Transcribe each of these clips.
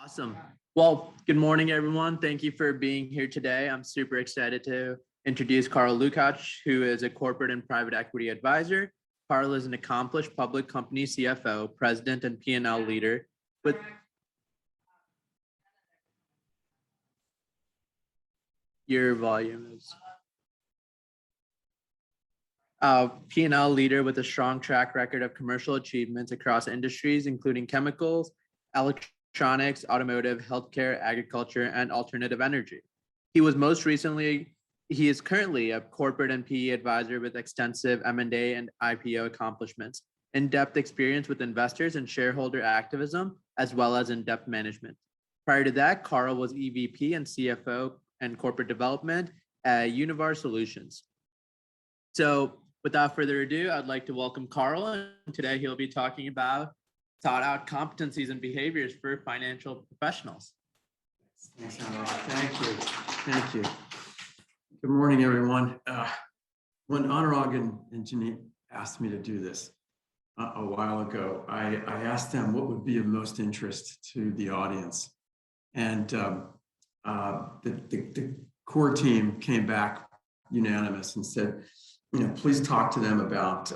Awesome. Well, good morning, everyone. Thank you for being here today. I'm super excited to introduce Carl Lukach, who is a corporate and private equity advisor. Carl is an accomplished public company CFO, president, and P&L leader with your volume is P&L leader with a strong track record of commercial achievements across industries, including chemicals, electronics, automotive, healthcare, agriculture, and alternative energy. He is currently a corporate and PE advisor with extensive M&A and IPO accomplishments, in-depth experience with investors and shareholder activism, as well as in-depth management. Prior to that, Carl was EVP and CFO and corporate development at Univar Solutions. So without further ado, I'd like to welcome Carl, and today he'll be talking about sought out competencies and behaviors for financial professionals. Thanks, Anurag. Thank you. Good morning, everyone. When Anurag and Janine asked me to do this a while ago, I asked them what would be of most interest to the audience. And the core team came back unanimous and said, please talk to them about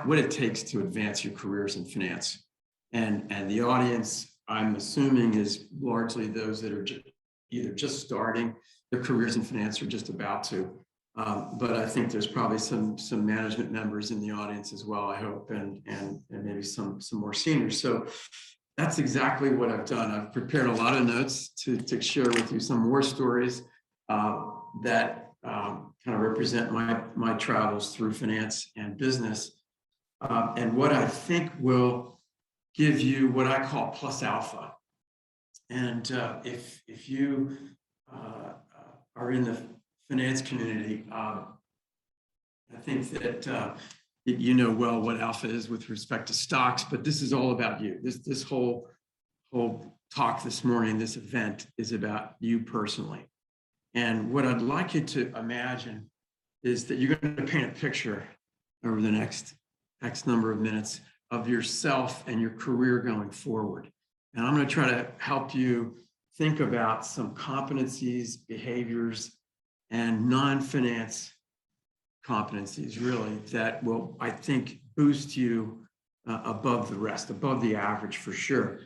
what it takes to advance your careers in finance. And the audience, I'm assuming, is largely those that are either just starting their careers in finance or just about to. But I think there's probably some management members in the audience as well, I hope, and maybe some more seniors. So that's exactly what I've done. I've prepared a lot of notes to share with you some more stories that kind of represent my travels through finance and business, and what I think will give you what I call plus alpha. And if you are in the finance community, I think that you know well what alpha is with respect to stocks, but this is all about you. This whole talk this morning, this event, is about you personally. And what I'd like you to imagine is that you're going to paint a picture over the next X number of minutes of yourself and your career going forward. And I'm going to try to help you think about some competencies, behaviors, and non-finance competencies, really, that will, I think, boost you above the rest, above the average for sure.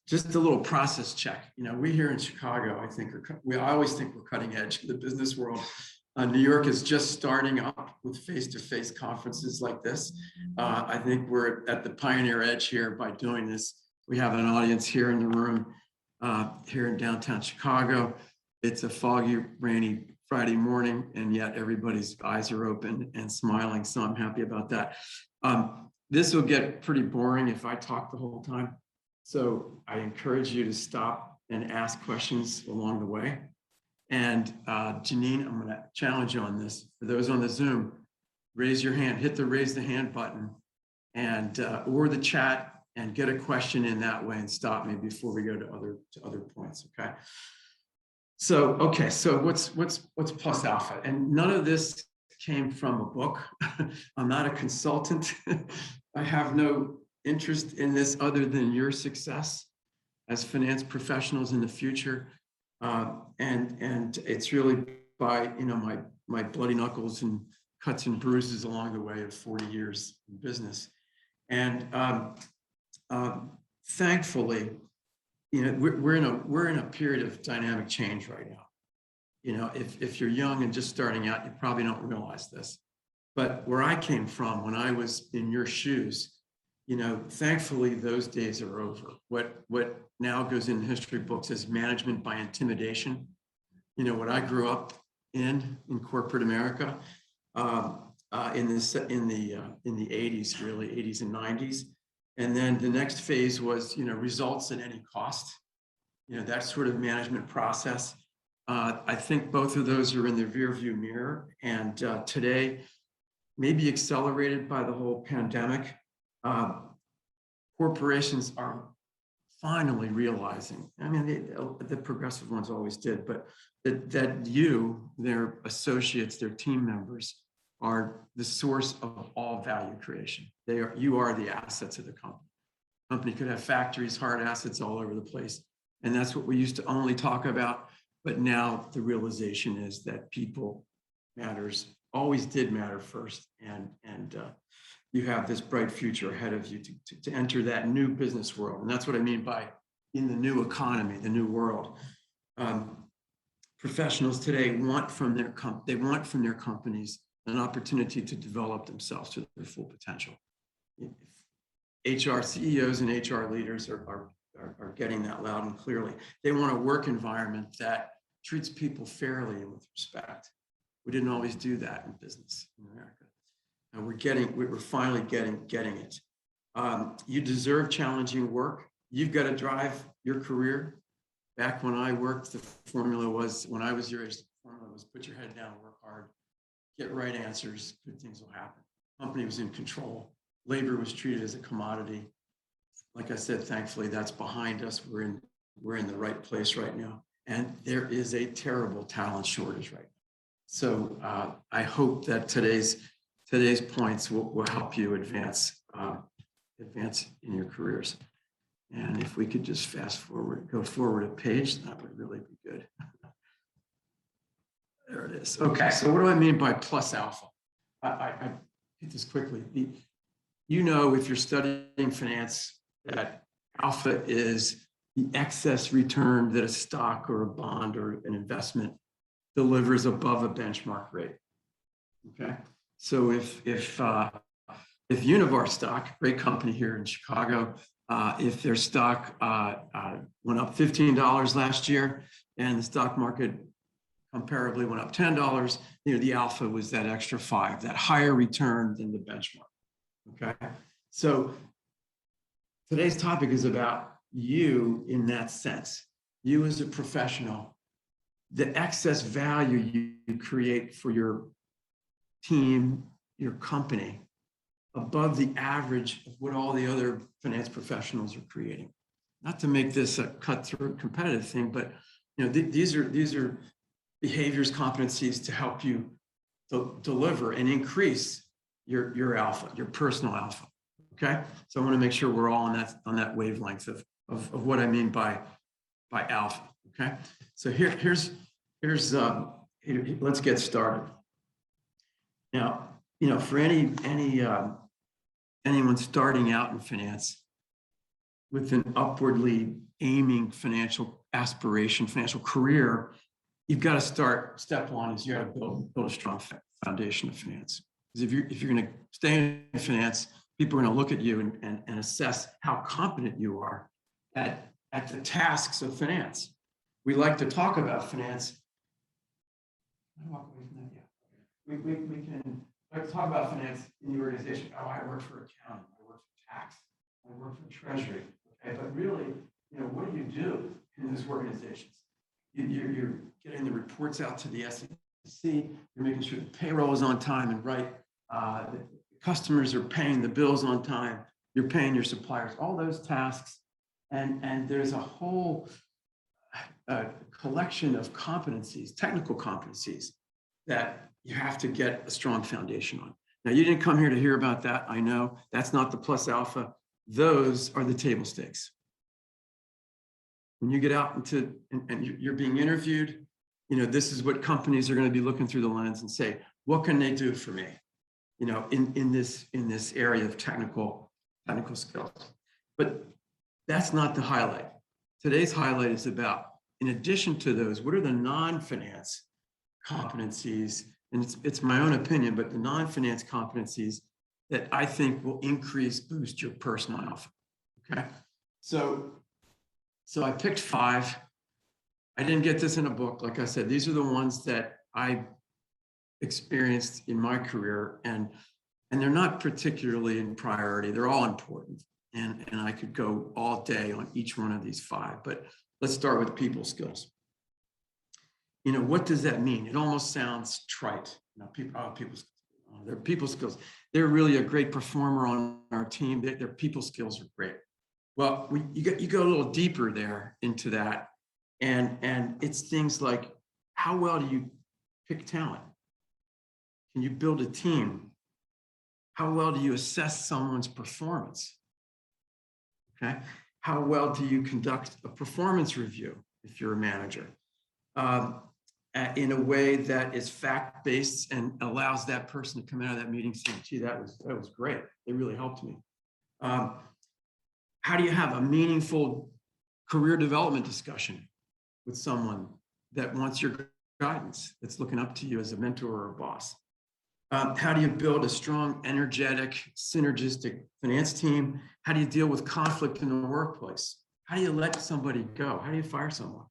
Just a little process check. We here in Chicago, I always think we're cutting edge in the business world. New York is just starting up with face-to-face conferences like this. I think we're at the pioneer edge here by doing this. We have an audience here in the room, here in downtown Chicago. It's a foggy, rainy Friday morning, and yet everybody's eyes are open and smiling, so I'm happy about that. This will get pretty boring if I talk the whole time. So I encourage you to stop and ask questions along the way. And Janine, I'm going to challenge you on this. For those on the Zoom, raise your hand, hit the raise the hand button, and or the chat, and get a question in that way, and stop me before we go to other points. Okay. So what's plus alpha? And none of this came from a book. I'm not a consultant. I have no interest in this other than your success as finance professionals in the future. And it's really by my bloody knuckles and cuts and bruises along the way of 40 years in business. And thankfully, we're in a period of dynamic change right now. If you're young and just starting out, you probably don't realize this. But where I came from, when I was in your shoes, thankfully those days are over. What now goes in history books as management by intimidation. What I grew up in corporate America, in the 80s, really 80s and 90s, and then the next phase was results at any cost. That sort of management process. I think both of those are in the rearview mirror, and today, maybe accelerated by the whole pandemic. Corporations are finally realizing, the progressive ones always did, but that their associates, their team members, are the source of all value creation. You are the assets of the company. Company could have factories, hard assets all over the place. And that's what we used to only talk about. But now the realization is that people matters, always did matter first. And you have this bright future ahead of you to enter that new business world. And that's what I mean by in the new economy, the new world. Professionals today want from their companies an opportunity to develop themselves to their full potential. HR CEOs and HR leaders are getting that loud and clearly. They want a work environment that treats people fairly and with respect. We didn't always do that in business in America. And we're finally getting it. You deserve challenging work. You've got to drive your career. Back when I worked, the formula was, when I was your age, the formula was put your head down, work hard, get right answers, good things will happen. Company was in control. Labor was treated as a commodity. Like I said, thankfully that's behind us. We're in the right place right now. And there is a terrible talent shortage right now. So I hope that today's points will help you advance in your careers. And if we could just go forward a page, that would really be good. There it is. Okay, so what do I mean by plus alpha? I hit this quickly. You know, if you're studying finance, that alpha is the excess return that a stock or a bond or an investment delivers above a benchmark rate. Okay, so if Univar stock, great company here in Chicago, if their stock went up $15 last year and the stock market comparably went up $10, the alpha was that extra 5, that higher return than the benchmark. Okay, so today's topic is about you in that sense. You as a professional, the excess value you create for your team, your company, above the average of what all the other finance professionals are creating. Not to make this a cutthroat competitive thing, but these are behaviors, competencies to help you deliver and increase your alpha, your personal alpha. Okay, so I want to make sure we're all on that wavelength of what I mean by alpha. Okay, so here's let's get started. Now, for anyone starting out in finance with an upwardly aiming financial aspiration, financial career, you've got to start. Step one is you got to build a strong foundation of finance. Because if you're going to stay in finance, people are going to look at you and assess how competent you are at the tasks of finance. We like to talk about finance. Can I walk away from that? Yeah. We can like to talk about finance in the organization. Oh, I work for accounting. I work for tax. I work for treasury. Okay, but really, what do you do in those organizations? You're getting the reports out to the SEC. You're making sure the payroll is on time and right. The customers are paying the bills on time. You're paying your suppliers. All those tasks, and there's a whole collection of competencies, technical competencies, that you have to get a strong foundation on. Now, you didn't come here to hear about that. I know that's not the plus alpha. Those are the table stakes. When you get out and you're being interviewed, this is what companies are going to be looking through the lens and say, what can they do for me? In this area of technical skills. But that's not the highlight. Today's highlight is about, in addition to those, what are the non-finance competencies? And it's my own opinion, but the non-finance competencies that I think will boost your personal alpha. Okay, so I picked 5. I didn't get this in a book. Like I said, these are the ones that I experienced in my career, and they're not particularly in priority. They're all important, and I could go all day on each one of these 5. But let's start with people skills. What does that mean? It almost sounds trite. They're people skills. They're really a great performer on our team. Their people skills are great. Well, you go a little deeper there into that, and it's things like, how well do you pick talent? Can you build a team? How well do you assess someone's performance? Okay. How well do you conduct a performance review if you're a manager? In a way that is fact-based and allows that person to come out of that meeting saying, gee, that was great. It really helped me. How do you have a meaningful career development discussion with someone that wants your guidance, that's looking up to you as a mentor or a boss? How do you build a strong, energetic, synergistic finance team? How do you deal with conflict in the workplace? How do you let somebody go? How do you fire someone?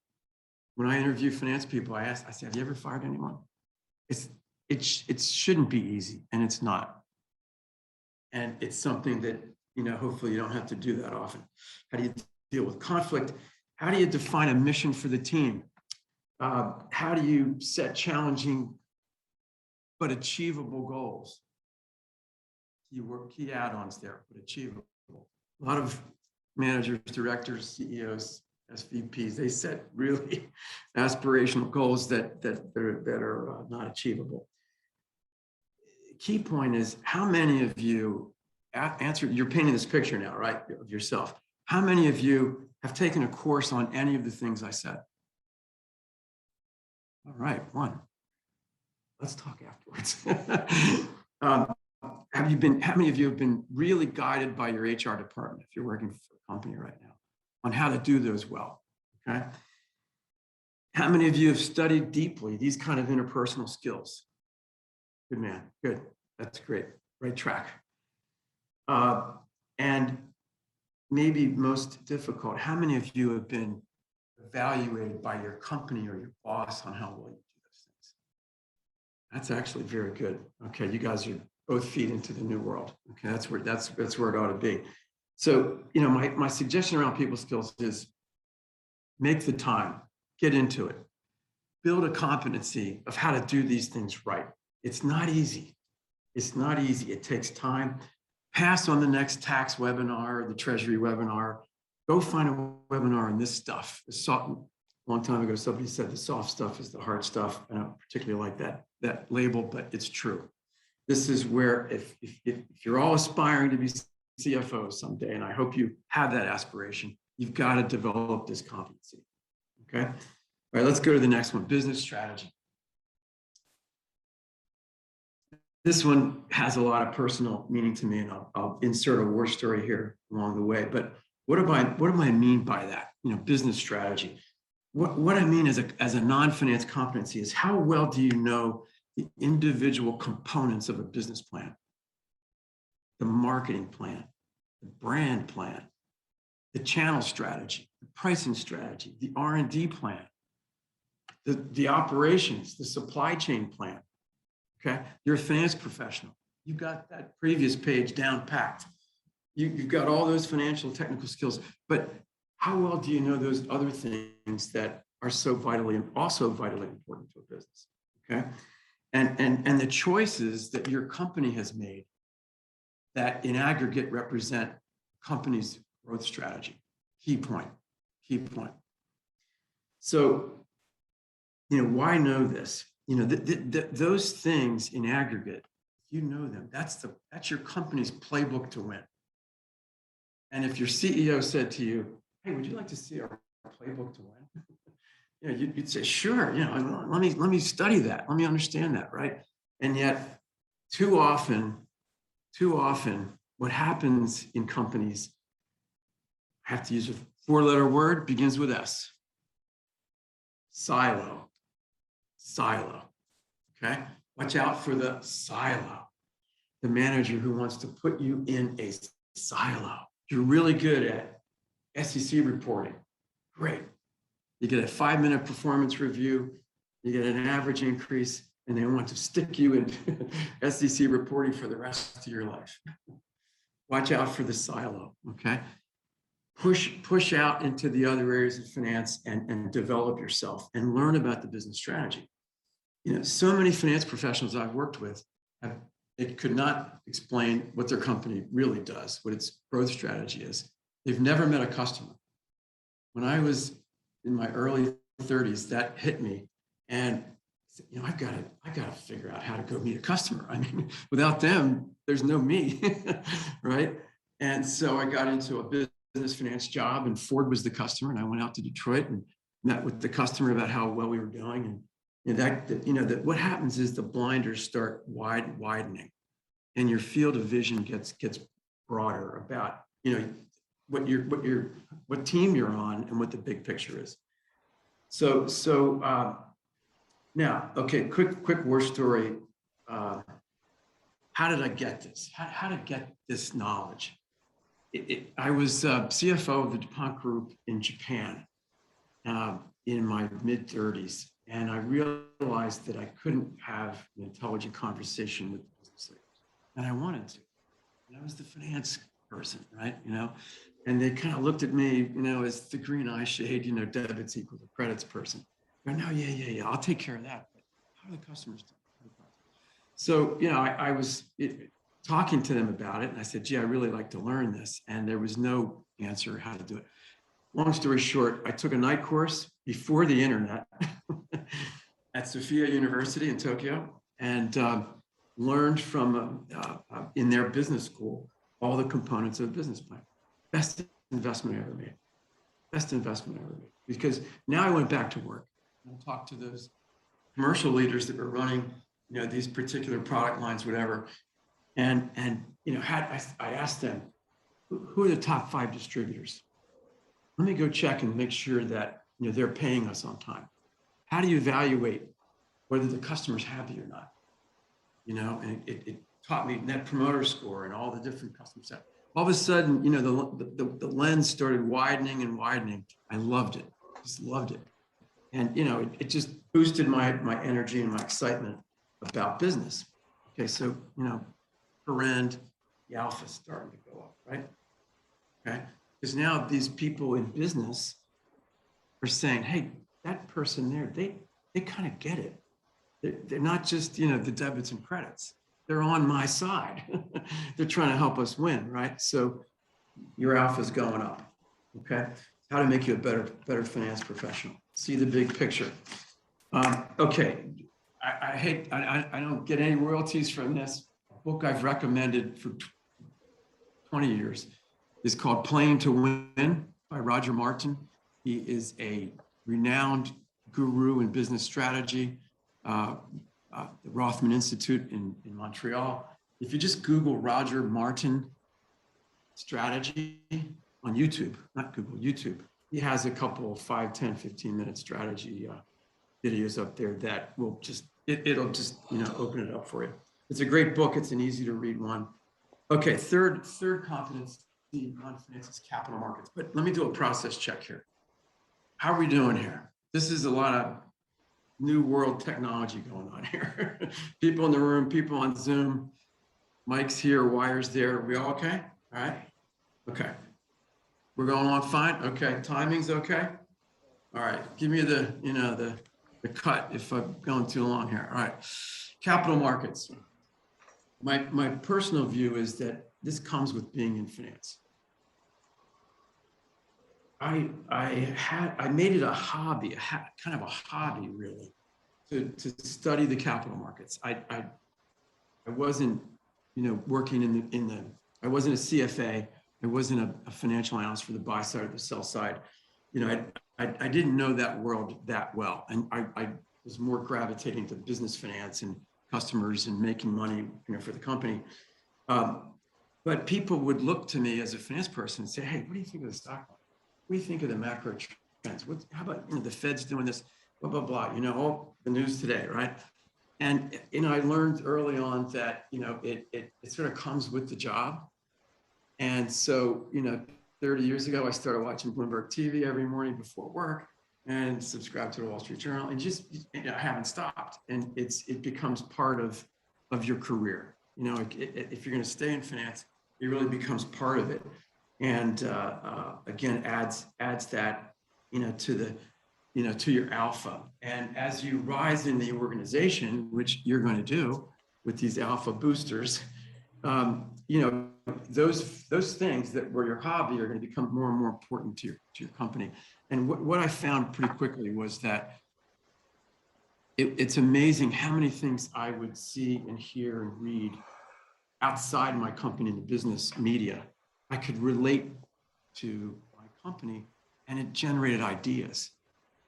When I interview finance people, I say, have you ever fired anyone? It shouldn't be easy, and it's not. And it's something that, hopefully you don't have to do that often. How do you deal with conflict? How do you define a mission for the team? How do you set challenging but achievable goals? Key add-ons there, but achievable. A lot of managers, directors, CEOs, SVPs, they set really aspirational goals that are not achievable. Key point is, how many of you you're painting this picture now, right, of yourself. How many of you have taken a course on any of the things I said? All right, one. Let's talk afterwards. How many of you have been really guided by your HR department, if you're working for a company right now, on how to do those well, okay? How many of you have studied deeply these kind of interpersonal skills? Good man, good, that's great, right track. And maybe most difficult, how many of you have been evaluated by your company or your boss on how well you do those things? That's actually very good. Okay, you guys are both feet into the new world. Okay, that's where it ought to be. So, my suggestion around people skills is make the time, get into it, build a competency of how to do these things right. It's not easy. It's not easy. It takes time. Pass on the next tax webinar or the treasury webinar. Go find a webinar on this stuff. A long time ago, somebody said the soft stuff is the hard stuff. I don't particularly like that label, but it's true. This is where if you're all aspiring to be CFO someday, and I hope you have that aspiration, you've got to develop this competency. Okay. All right, let's go to the next one, business strategy. This one has a lot of personal meaning to me, and I'll insert a war story here along the way. But what do I mean by that? Business strategy. What I mean as a non-finance competency is, how well do you know the individual components of a business plan? The marketing plan, the brand plan, the channel strategy, the pricing strategy, the R&D plan, the operations, the supply chain plan. Okay, you're a finance professional. You got that previous page down packed. You've got all those financial technical skills, but how well do you know those other things that are so vitally important to a business? Okay, and the choices that your company has made that in aggregate represent company's growth strategy. Key point. So, why know this? Those things in aggregate, you know them. That's your company's playbook to win. And if your CEO said to you, "Hey, would you like to see our playbook to win?" You'd say, "Sure. Let me study that. Let me understand that." Right? And yet, too often, what happens in companies, I have to use a 4-letter word, begins with S. Silo. Okay? Watch out for the silo. The manager who wants to put you in a silo. You're really good at SEC reporting. Great. You get a 5-minute performance review, you get an average increase, and they want to stick you in SEC reporting for the rest of your life. Watch out for the silo, okay? Push out into the other areas of finance and develop yourself and learn about the business strategy. So many finance professionals I've worked with it could not explain what their company really does, what its growth strategy is. They've never met a customer. When I was in my early 30s, that hit me, and I've got to figure out how to go meet a customer. I mean, without them, there's no me, right? And so I got into a business finance job, and Ford was the customer, and I went out to Detroit and met with the customer about how well we were doing. And that what happens is the blinders start widening, and your field of vision gets broader about, what team you're on and what the big picture is. So now, okay, quick war story. How did I get this? How to get this knowledge? I was CFO of the DuPont Group in Japan in my mid-30s, and I realized that I couldn't have an intelligent conversation with business leaders, and I wanted to. And I was the finance person, right? And they kind of looked at me, as the green eye shade, debits equal to credits person. But no, yeah, I'll take care of that. But how do the customers do? So, I was talking to them about it, and I said, gee, I really like to learn this. And there was no answer how to do it. Long story short, I took a night course before the internet at Sophia University in Tokyo, and learned from, in their business school, all the components of the business plan. Best investment I ever made. Best investment I ever made. Because now I went back to work and I talked to those commercial leaders that were running, these particular product lines, whatever. And I asked them, who are the top 5 distributors? Let me go check and make sure that, they're paying us on time. How do you evaluate whether the customer's happy or not? And it taught me Net Promoter Score and all the different customer set. All of a sudden, the lens started widening and widening. I loved it, just loved it. And, it just boosted my energy and my excitement about business. Okay, so, per end, the alpha's starting to go up, right? Okay, because now these people in business are saying, hey, that person there, they kind of get it. They're not just, the debits and credits. They're on my side. They're trying to help us win, right? So your alpha's going up, okay? How to make you a better finance professional. See the big picture. Okay, I don't get any royalties from this. A book I've recommended for 20 years is called Playing to Win by Roger Martin. He is a renowned guru in business strategy, the Rothman Institute in Montreal. If you just Google Roger Martin strategy on YouTube, not Google, YouTube, he has a couple of 5, 10, 15-minute strategy videos up there that will just, it'll just, open it up for you. It's a great book. It's an easy to read one. Okay, third competency on finance is capital markets. But let me do a process check here. How are we doing here? This is a lot of new world technology going on here. People in the room, people on Zoom, mics here, wires there. Are we all okay? All right. Okay. We're going on fine. Okay. Timing's okay. All right. Give me the cut if I'm going too long here. All right. Capital markets. My personal view is that this comes with being in finance. I made it a hobby, kind of a hobby really, to study the capital markets. I wasn't, working I wasn't a CFA. I wasn't a financial analyst for the buy side or the sell side. I didn't know that world that well. And I was more gravitating to business finance and customers and making money, for the company. But people would look to me as a finance person and say, hey, what do you think of the stock market? What do you think of the macro trends? How about the Fed's doing this, blah, blah, blah, all the news today, right? And, I learned early on that, it sort of comes with the job. And so, 30 years ago, I started watching Bloomberg TV every morning before work and subscribed to the Wall Street Journal and just, I haven't stopped. And it becomes part of your career. If you're going to stay in finance, it really becomes part of it. And again, adds that, to your alpha. And as you rise in the organization, which you're going to do with these alpha boosters, those things that were your hobby are going to become more and more important to your company. And what I found pretty quickly was that it's amazing how many things I would see and hear and read outside my company in the business media. I could relate to my company, and it generated ideas.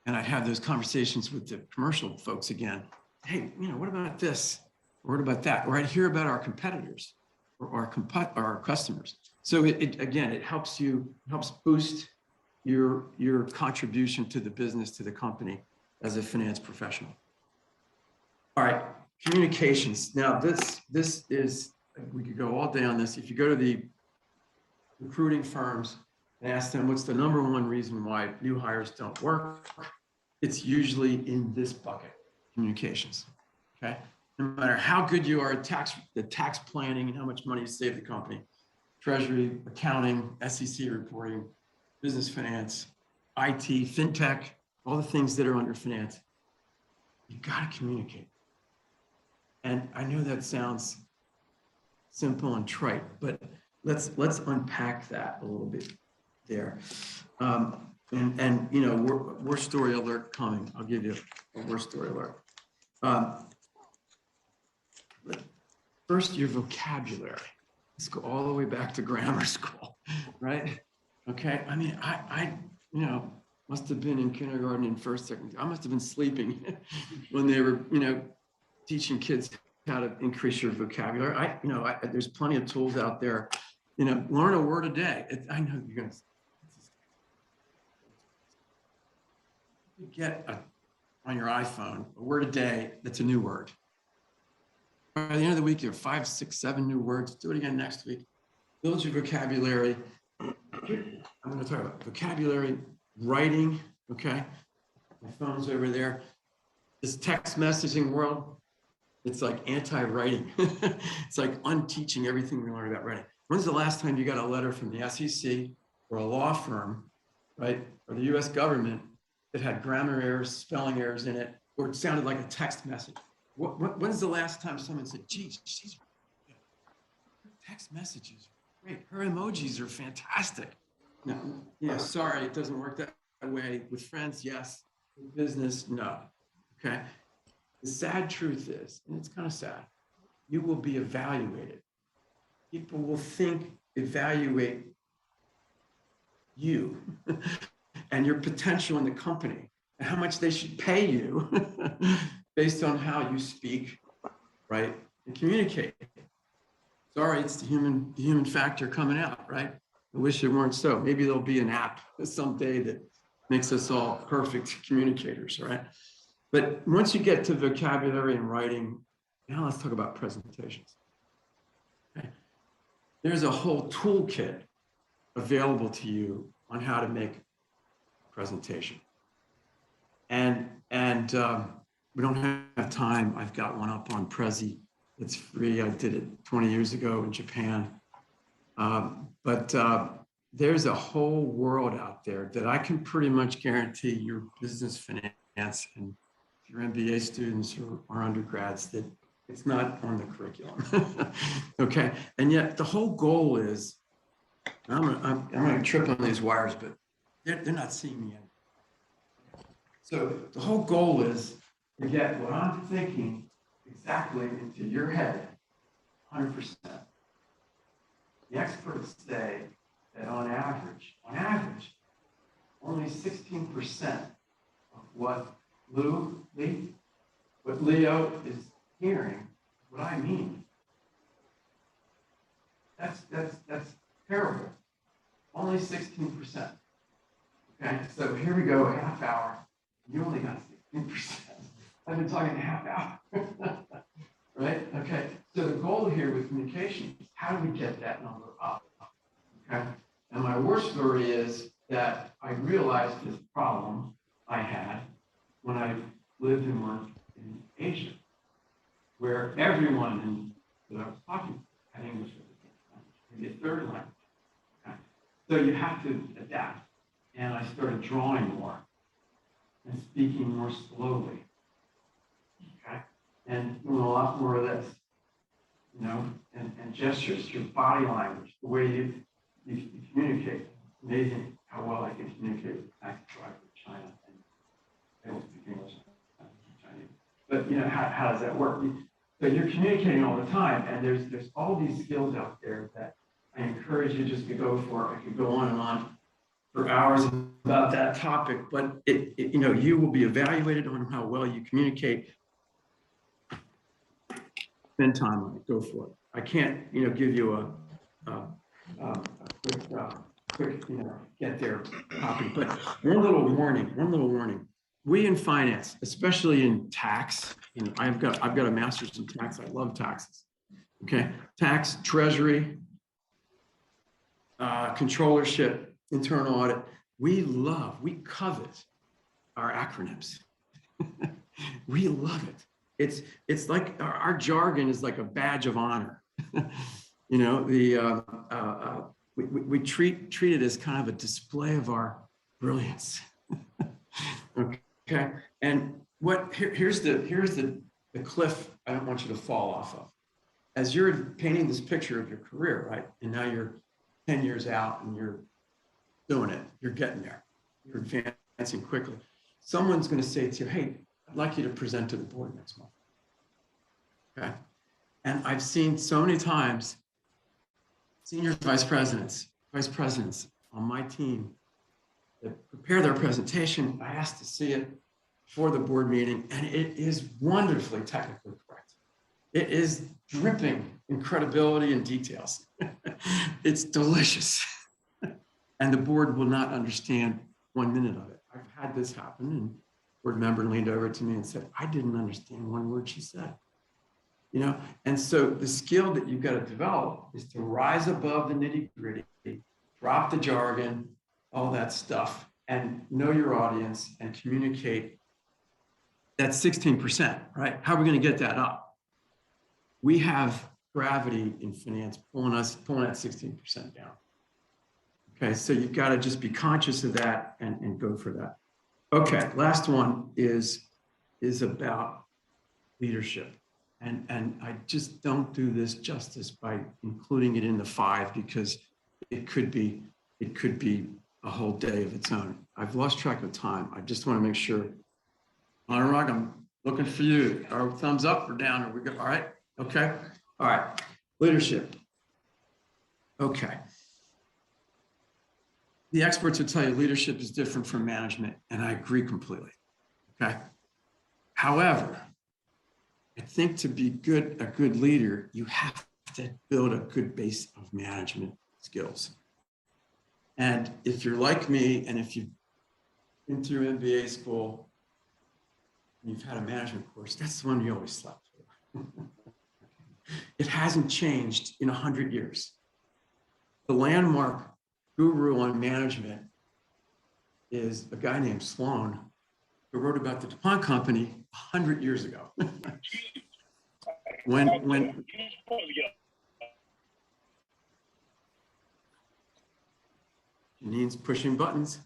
And I'd have those conversations with the commercial folks again. Hey, what about this? Or what about that? Or I'd hear about our competitors or our customers. So it helps boost your contribution to the business, to the company as a finance professional. All right, communications. Now this is, we could go all day on this. If you go to the recruiting firms and ask them what's the number one reason why new hires don't work, it's usually in this bucket, communications. Okay, no matter how good you are at the tax planning and how much money you save the company, treasury, accounting, SEC reporting, business finance, IT, fintech, all the things that are under finance, you got to communicate. And I know that sounds simple and trite, but let's unpack that a little bit there. Worst story alert coming. I'll give you a worst story alert. First, your vocabulary. Let's go all the way back to grammar school, right? Okay. I mean, I must have been in kindergarten and first, second. I must have been sleeping when they were, teaching kids how to increase your vocabulary. There's plenty of tools out there. Learn a word a day. I know you're gonna get on your iPhone a word a day. That's a new word. By the end of the week, you have 5, 6, 7 new words. Do it again next week. Build your vocabulary. I'm going to talk about vocabulary, writing. Okay, my phone's over there. This text messaging world, it's like anti-writing. It's like unteaching everything we learned about writing. When's the last time you got a letter from the SEC or a law firm, right, or the U.S. government that had grammar errors, spelling errors in it, or it sounded like a text message? When's the last time someone said, geez, her text messages are great. Her emojis are fantastic. No, sorry, it doesn't work that way. With friends, yes. With business, no. Okay. The sad truth is, and it's kind of sad, you will be evaluated. People will evaluate you and your potential in the company and how much they should pay you based on how you speak, right, and communicate. Sorry, it's the human factor coming out, right? I wish it weren't so. Maybe there'll be an app someday that makes us all perfect communicators, right? But once you get to vocabulary and writing, now let's talk about presentations. Okay. There's a whole toolkit available to you on how to make a presentation. And we don't have time. I've got one up on Prezi. It's free. I did it 20 years ago in Japan. But there's a whole world out there that I can pretty much guarantee your business finance and your MBA students or undergrads that it's not on the curriculum. Okay. And yet the whole goal is, I'm going to trip on these wires, but they're not seeing me yet. So the whole goal is to get what I'm thinking exactly into your head, 100%. The experts say that on average, only 16% of what Leo is hearing, what I mean. That's terrible. Only 16%. Okay, so here we go, a half hour. You only got 16%. I've been talking a half hour. Right? Okay. So the goal here with communication is how do we get that number up? Okay. And my worst story is that I realized this problem I had when I lived and worked in Asia, where everyone that I was talking to had English as a second language, maybe a third language. Okay. So you have to adapt. And I started drawing more and speaking more slowly. Okay. And doing a lot more of this, and gestures, your body language, the way you communicate. It's amazing how well I can communicate with a taxi driver in China, and I don't speak English, I'm Chinese. But how does that work? So you're communicating all the time, and there's all these skills out there that I encourage you just to go for. I could go on and on. for hours about that topic, but you know, you will be evaluated on how well you communicate. Spend time on it, go for it. I can't, you know, give you a quick, you know, get there copy, but one little warning. We in finance, especially in tax, you know, I've got a master's in tax. I love taxes. Okay, tax, treasury, controllership, internal audit. We covet our acronyms. We love it. It's like our jargon is like a badge of honor. You know, we treat it as kind of a display of our brilliance. Okay, and here's the cliff I don't want you to fall off of. As you're painting this picture of your career, right? And now you're 10 years out and you're doing it, you're getting there, you're advancing quickly. Someone's going to say to you, hey, I'd like you to present to the board next month. Okay. And I've seen so many times senior vice presidents on my team that prepare their presentation. I asked to see it before the board meeting, and it is wonderfully technically correct. It is dripping in credibility and details. It's delicious. And the board will not understand 1 minute of it. I've had this happen, and board member leaned over to me and said, I didn't understand one word she said. You know, and so the skill that you've got to develop is to rise above the nitty-gritty, drop the jargon, all that stuff, and know your audience and communicate. That's 16%, right? How are we going to get that up? We have gravity in finance pulling that 16% down. Okay, so you've got to just be conscious of that and go for that. Okay, last one is about leadership. And I just don't do this justice by including it in the 5 because it could be a whole day of its own. I've lost track of time. I just want to make sure. Anurag, I'm looking for you. Our thumbs up or down? Are we good? All right. Okay. All right. Leadership. Okay. The experts will tell you leadership is different from management, and I agree completely. Okay. However, I think to be a good leader, you have to build a good base of management skills. And if you're like me, and if you've been through MBA school, and you've had a management course, that's the one you always slept through. It hasn't changed in 100 years. The landmark guru on management is a guy named Sloan, who wrote about the DuPont company 100 years ago. when Janine's pushing buttons.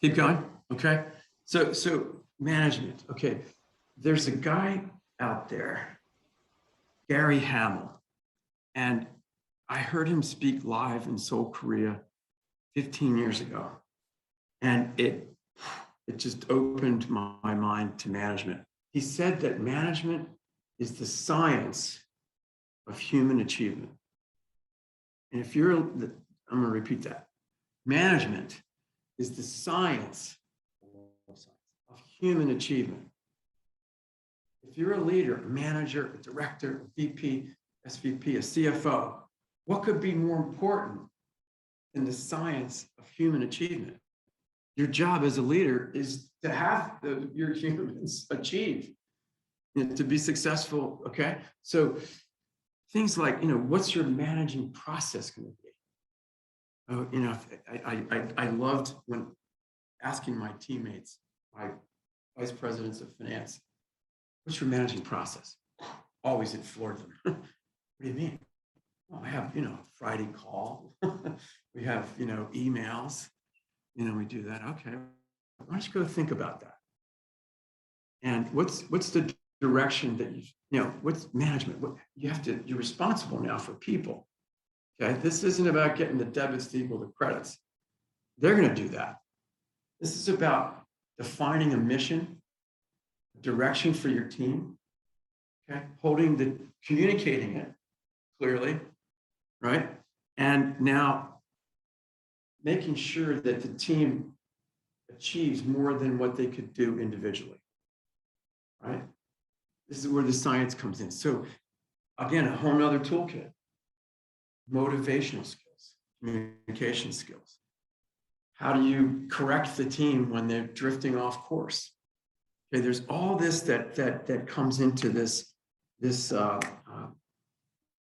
Keep going. Okay. So management. Okay. There's a guy out there, Gary Hamel, and I heard him speak live in Seoul, Korea 15 years ago. And it just opened my mind to management. He said that management is the science of human achievement. And if you're, I'm going to repeat that. Management is the science of human achievement. If you're a leader, a manager, a director, a VP, SVP, a CFO, what could be more important than the science of human achievement? Your job as a leader is to have your humans achieve, to be successful, okay? So things like, what's your managing process going to be? I loved when asking my teammates, my vice presidents of finance, what's your managing process? Always it floored them. What do you mean? Well, I have, Friday call. We have, emails. We do that. Okay. Why don't you go think about that? And what's the direction that what's management? You're responsible now for people. Okay. This isn't about getting the debits to equal the credits. They're going to do that. This is about defining a mission direction for your team, okay? Communicating it clearly, right? And now making sure that the team achieves more than what they could do individually, right? This is where the science comes in. So again, a whole nother toolkit, motivational skills, communication skills. How do you correct the team when they're drifting off course? Okay, there's all this that comes into this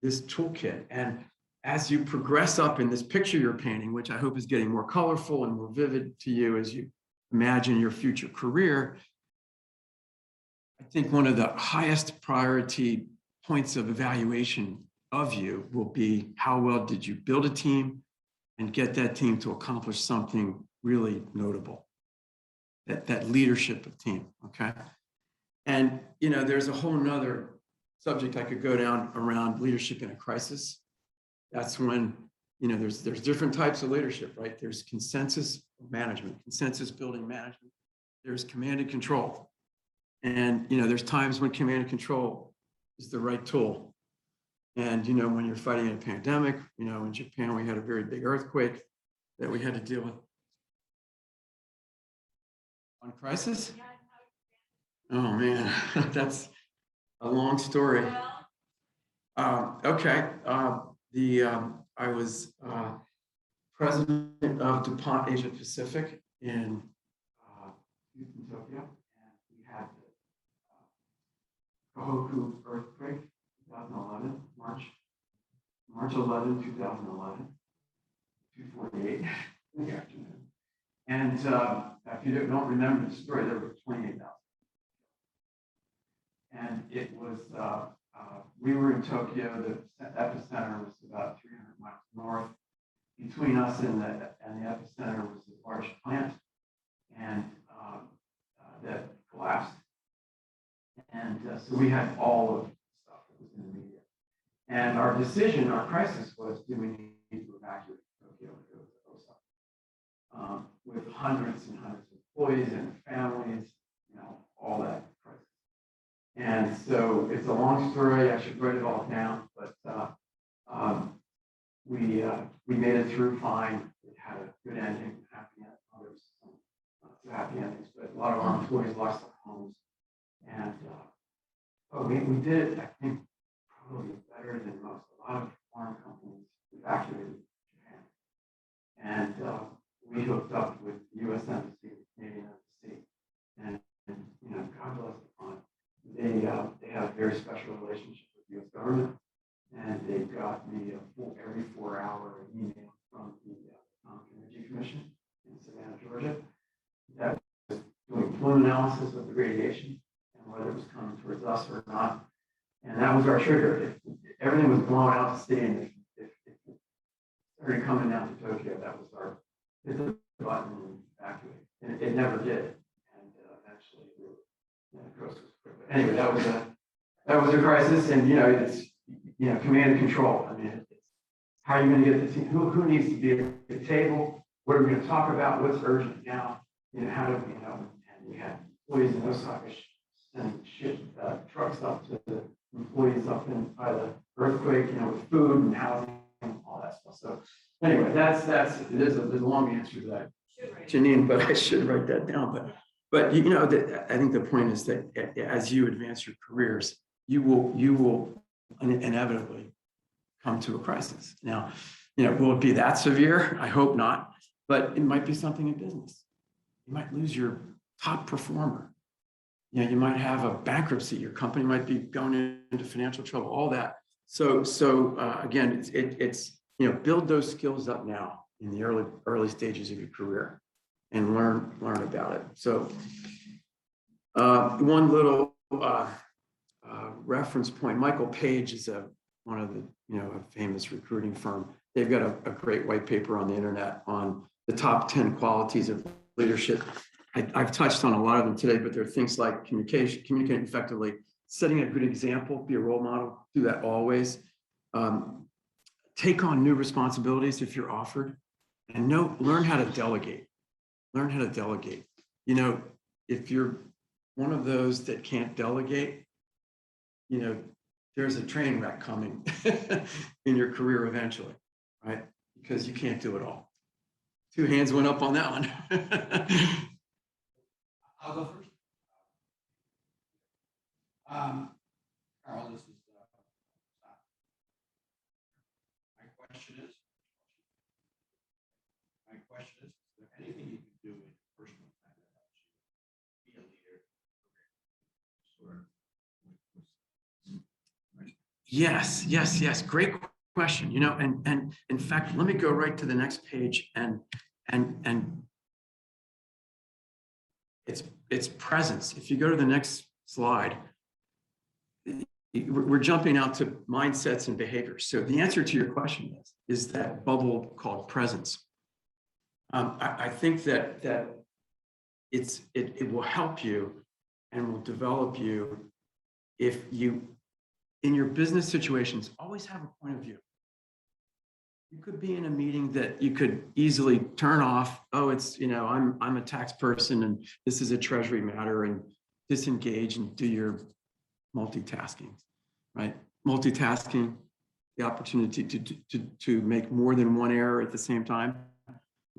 toolkit. And as you progress up in this picture you're painting, which I hope is getting more colorful and more vivid to you as you imagine your future career, I think one of the highest priority points of evaluation of you will be how well did you build a team and get that team to accomplish something really notable, that leadership of team, okay? And, you know, there's a whole nother subject I could go down around leadership in a crisis. That's when, you know, there's different types of leadership, right? There's consensus management, consensus building management. There's command and control. And, you know, there's times when command and control is the right tool. And, you know, when you're fighting a pandemic, you know, in Japan, we had a very big earthquake that we had to deal with. On crisis? Oh, man, that's a long story. Okay. I was president of DuPont Asia Pacific in Tokyo, and we had the Tohoku earthquake, 2011, March 11, 2011, 2:48 in the afternoon. And if you don't remember the story, there were 28,000. And it was, we were in Tokyo, the epicenter was about 300 miles north. Between us and the epicenter was a large plant, and that collapsed. And so we had all of the stuff that was in the media. And our decision, our crisis was, do we need to evacuate Tokyo and go to Osaka? With hundreds and hundreds of employees and families, you know, all that crisis. And so it's a long story. I should write it all down, but we made it through fine. It had a good ending, happy ending. Others not so happy endings, but a lot of our employees lost their homes. And we did, I think, probably better than most. A lot of foreign companies evacuated Japan, and we hooked up with the U.S. Embassy, the Canadian Embassy, and you know, God bless DuPont. They have a very special relationship with the U.S. government, and they got me every 4-hour email from the Energy Commission in Savannah, Georgia, that was doing plume analysis of the radiation and whether it was coming towards us or not. And that was our trigger. If everything was blown out to sea, and if it started coming down to Tokyo, that was our hit the button and evacuate. And it never did. And eventually, the coast was quick. But anyway, that was a crisis, and you know, it's command and control. I mean, it's how are you going to get the team? Who needs to be at the table? What are we going to talk about? What's urgent now? You know, how do we know? And we had employees in Osaka sending trucks up to the employees up in by the earthquake, you know, with food and housing and all that stuff. So anyway, there's a long answer to that, Janine, but I should write that down. But you know, I think the point is that as you advance your careers, you will inevitably come to a crisis. Now, you know, will it be that severe? I hope not, but it might be something in business. You might lose your top performer. You know, you might have a bankruptcy. Your company might be going into financial trouble. All that. So again, it's you know, build those skills up now in the early stages of your career, and learn about it. So one little reference point. Michael Page is one of the, you know, a famous recruiting firm. They've got a great white paper on the internet on the top 10 qualities of leadership. I've touched on a lot of them today, but there are things like communicating effectively, setting a good example, be a role model, do that always. Take on new responsibilities if you're offered, and learn how to delegate. Learn how to delegate. You know, if you're one of those that can't delegate, you know, there's a train wreck coming in your career eventually, right? Because you can't do it all. 2 hands went up on that one. I'll go first. Carl, this is my question is there anything you can do in your personal time that helps you be a leader? Yes. Great question. You know, and in fact, let me go right to the next page and it's presence. If you go to the next slide, we're jumping out to mindsets and behaviors. So the answer to your question is that bubble called presence. I think that it will help you and will develop you if you, in your business situations, always have a point of view. You could be in a meeting that you could easily turn off. Oh, it's, you know, I'm a tax person and this is a treasury matter, and disengage and do your multitasking, right? Multitasking, the opportunity to make more than one error at the same time.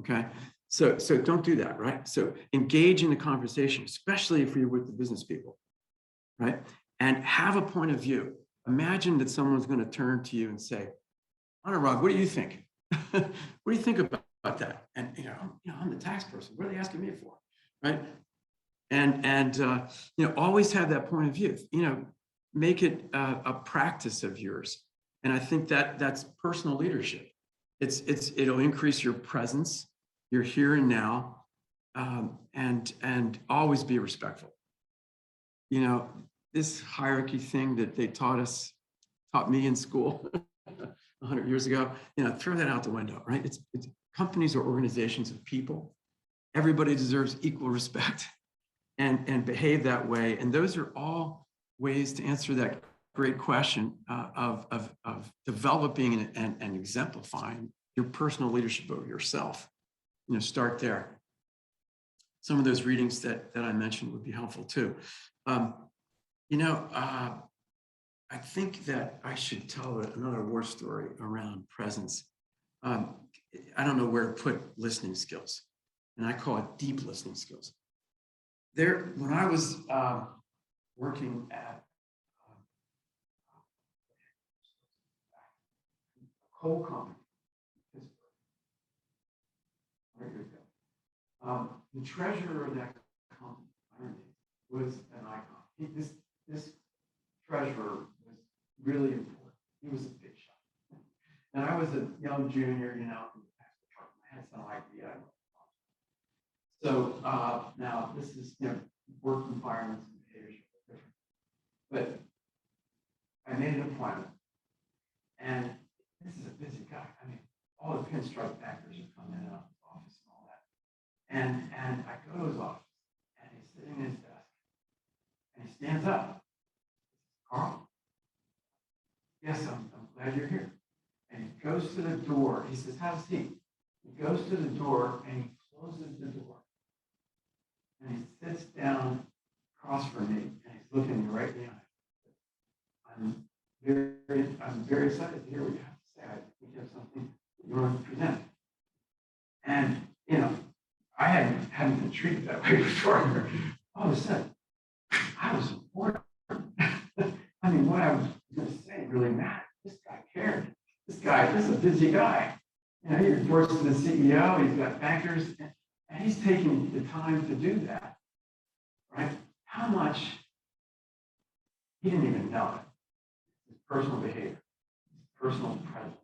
Okay, so don't do that, right? So engage in the conversation, especially if you're with the business people, right? And have a point of view. Imagine that someone's going to turn to you and say, Anurag, what do you think? What do you think about that? And you know, I'm the tax person. What are they asking me for, right? And you know, always have that point of view. You know, make it a practice of yours. And I think that's personal leadership. It'll increase your presence, your here and now, and always be respectful. You know, this hierarchy thing that they taught me in school 100 years ago, you know, throw that out the window, right? It's companies or organizations of people. Everybody deserves equal respect and behave that way. And those are all ways to answer that great question of developing and exemplifying your personal leadership over yourself. You know, start there. Some of those readings that I mentioned would be helpful too. You know, I think that I should tell another war story around presence. I don't know where to put listening skills, and I call it deep listening skills. When I was working at a coal company, the treasurer of that company was an icon. This treasurer was really important. He was a big shot. And I was a young junior, you know, I had some idea. So now this is, you know, work environments and behaviors are different. But I made an appointment, and this is a busy guy. I mean, all the pinstripe bankers are coming in and out of his office and all that. And I go to his office, and he's sitting at his desk, and he stands up. Carl, yes, I'm glad you're here. And he goes to the door. He says, have a seat. He goes to the door, and he closes the door. And he sits down across from me, and he's looking me right in the eye. I'm very excited to hear what you have to say. I think you have something you want to present. And, you know, I hadn't been treated that way before. All of a sudden, I was important. I mean, what I was going to say really mattered. This guy cared. This is a busy guy. You know, he reports to the CEO. He's got bankers, and he's taking the time to do that, right? How much he didn't even know it. His personal behavior, his personal presence,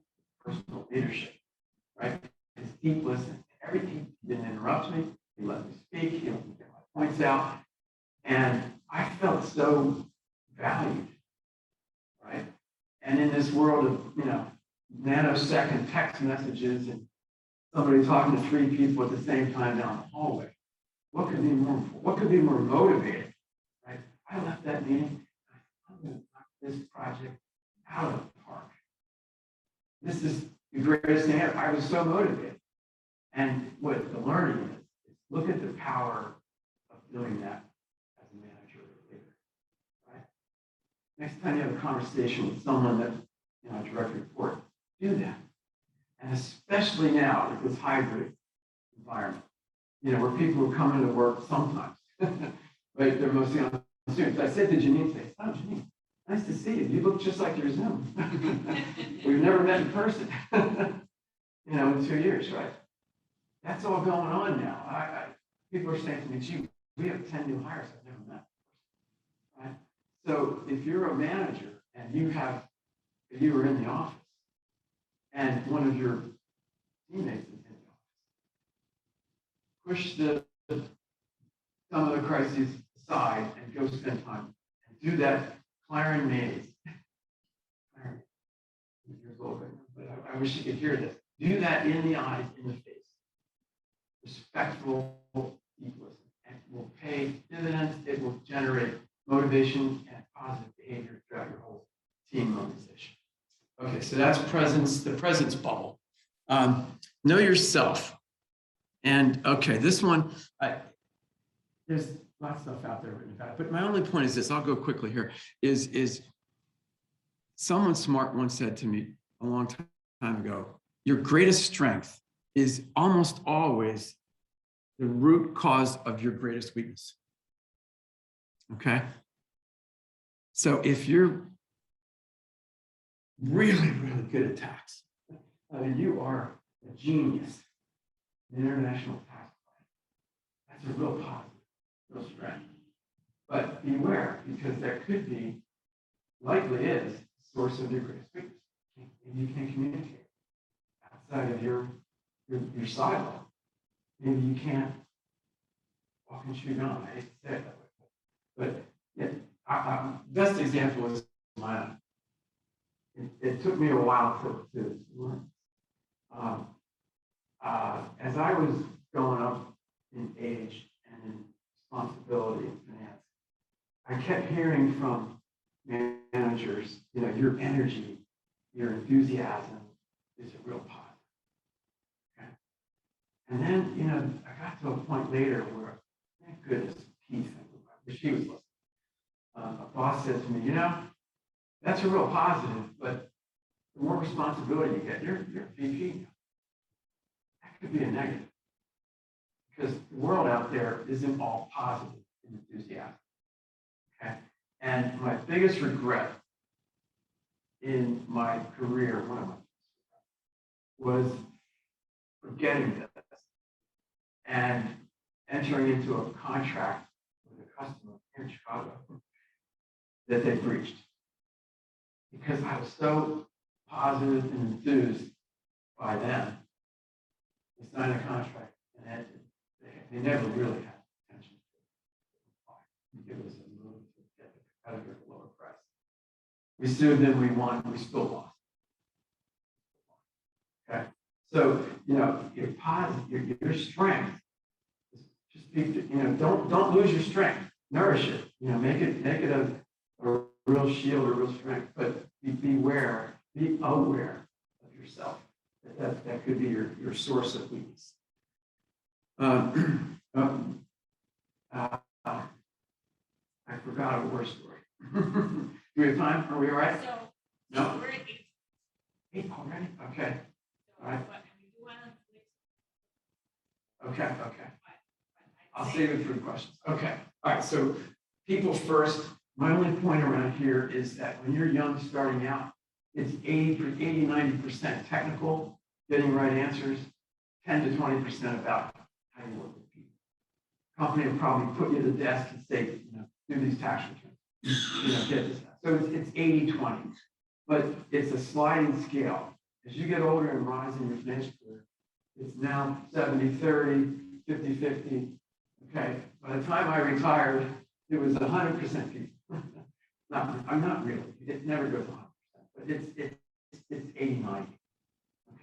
personal leadership, right? His deep listening. Everything, he didn't interrupt me. He let me speak. He let me get my points out, and I felt so valued, right? And in this world of, you know, nanosecond text messages and somebody talking to 3 people at the same time down the hallway, what could be more motivating, right? I left that meeting. I'm going to knock this project out of the park. This is the greatest thing ever. I was so motivated. And what the learning is look at the power of doing that as a manager. next time you have a conversation with someone that, a direct report, do that. And especially now with this hybrid environment, where people are coming to work sometimes, right? They're mostly on students. I said to Janine today, oh, Janine, nice to see you. You look just like your Zoom. We've never met in person, in 2 years, right? That's all going on now. People are saying to me, gee, we have 10 new hires I've never met. Right? So if you're a manager and you were in the office and one of your teammates is in the office, push some of the crises aside and go spend time and do that. Claren Mays, years old right now, but I wish you could hear this. Do that in the eyes, in the face. Respectful equalism, and it will pay dividends. It will generate motivation and positive behavior throughout your whole team organization. Okay, so that's presence, the presence bubble. Know yourself. And okay, this one, there's lots of stuff out there written about it, but my only point is this, I'll go quickly here, is someone smart once said to me a long time ago, your greatest strength is almost always the root cause of your greatest weakness. Okay? So if you're really, really good at tax, I mean, you are a genius in international tax planning. That's a real positive, real strength. But beware, because that could be, likely is, the source of your greatest weakness. Maybe you can't communicate outside of your silo. Maybe you can't walk and chew gum. I hate to say it that way. But yeah, best example is mine. It took me a while to learn. As I was going up in age and in responsibility in finance, I kept hearing from managers, your energy, your enthusiasm is a real positive. Okay? And then, I got to a point later where, thank goodness, Keith, I wish he was listening. A boss said to me, that's a real positive, but the more responsibility you get, you're VP now. That could be a negative. Because the world out there isn't all positive and enthusiastic. Okay? And my biggest regret in my career, one of my was forgetting this and entering into a contract with a customer here in Chicago that they breached. Because I was so positive and enthused by them. They signed a contract and they never really had attention to give us a move to get the competitor at a lower price. We sued them, we won, we still lost. Okay, so your positive, your strength, just be, don't lose your strength. Nourish it. Make it a real shield, a real strength. But be aware of yourself. That could be your source of weakness. I forgot a war story. Do we have time? Are we all right? So, no? We're at 8. 8 already? Okay. So, All right. but, you want to Okay. I'll say- save it for the questions. Okay. All right. So people first. My only point around here is that when you're young, starting out, it's 80, 90% technical, getting right answers, 10 to 20% about how you work with people. Company will probably put you at the desk and say, do these tax returns, get this. So it's 80-20, but it's a sliding scale. As you get older and rise in your financial career, it's now 70-30, 50-50. Okay. By the time I retired, it was 100% people. I'm not really. It never goes 100%, but it's 80-90.